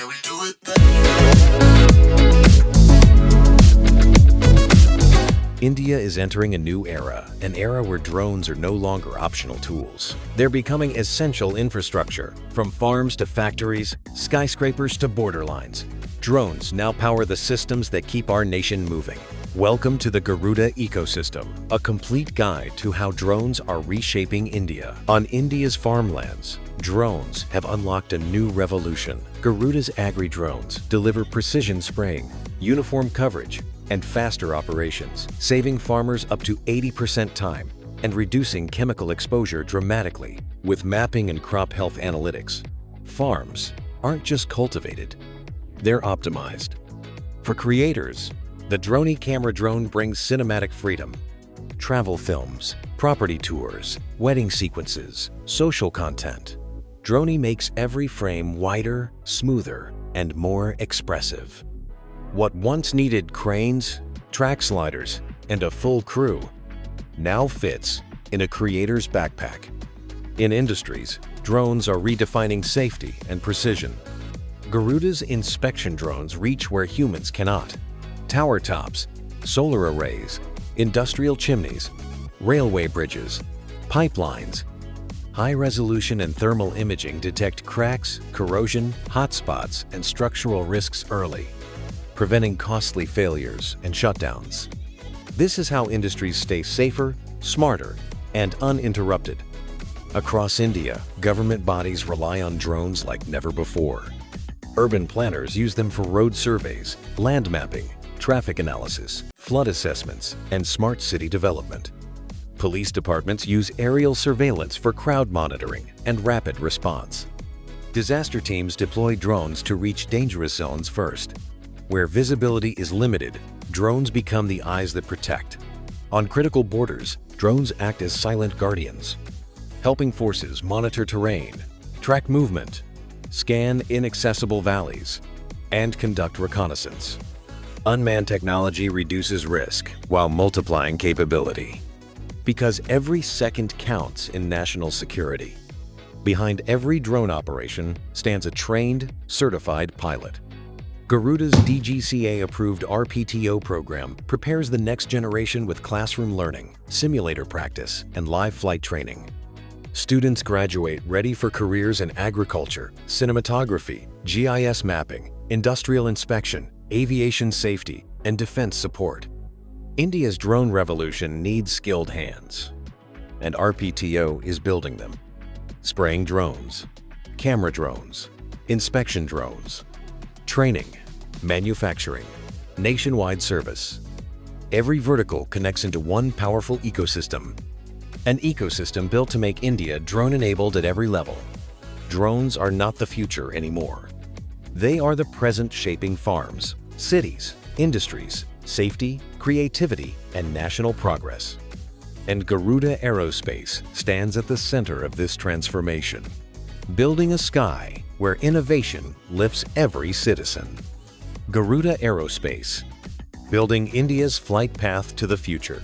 Can we do it? India is entering a new era, an era where drones are no longer optional tools. They're becoming essential infrastructure. From farms to factories, skyscrapers to borderlines, drones now power the systems that keep our nation moving. Welcome to the Garuda ecosystem, a complete guide to how drones are reshaping India. On India's farmlands, drones have unlocked a new revolution. Garuda's Agri Drones deliver precision spraying, uniform coverage, and faster operations, saving farmers up to 80% time and reducing chemical exposure dramatically. With mapping and crop health analytics, farms aren't just cultivated, they're optimized. For creators, the Droni camera drone brings cinematic freedom. Travel films, property tours, wedding sequences, social content. Droni makes every frame wider, smoother, and more expressive. What once needed cranes, track sliders, and a full crew now fits in a creator's backpack. In industries, drones are redefining safety and precision. Garuda's inspection drones reach where humans cannot. Tower tops, solar arrays, industrial chimneys, railway bridges, pipelines. High-resolution and thermal imaging detect cracks, corrosion, hotspots, and structural risks early, preventing costly failures and shutdowns. This is how industries stay safer, smarter, and uninterrupted. Across India, government bodies rely on drones like never before. Urban planners use them for road surveys, land mapping, traffic analysis, flood assessments, and smart city development. Police departments use aerial surveillance for crowd monitoring and rapid response. Disaster teams deploy drones to reach dangerous zones first. Where visibility is limited, drones become the eyes that protect. On critical borders, drones act as silent guardians, helping forces monitor terrain, track movement, scan inaccessible valleys, and conduct reconnaissance. Unmanned technology reduces risk while multiplying capability. Because every second counts in national security. Behind every drone operation stands a trained, certified pilot. Garuda's DGCA-approved RPTO program prepares the next generation with classroom learning, simulator practice, and live flight training. Students graduate ready for careers in agriculture, cinematography, GIS mapping, industrial inspection, aviation safety, and defense support. India's drone revolution needs skilled hands, and RPTO is building them. Spraying drones, camera drones, inspection drones, training, manufacturing, nationwide service. Every vertical connects into one powerful ecosystem. An ecosystem built to make India drone-enabled at every level. Drones are not the future anymore. They are the present shaping farms, cities, industries, safety, creativity, and national progress. And Garuda Aerospace stands at the center of this transformation, building a sky where innovation lifts every citizen. Garuda Aerospace, building India's flight path to the future.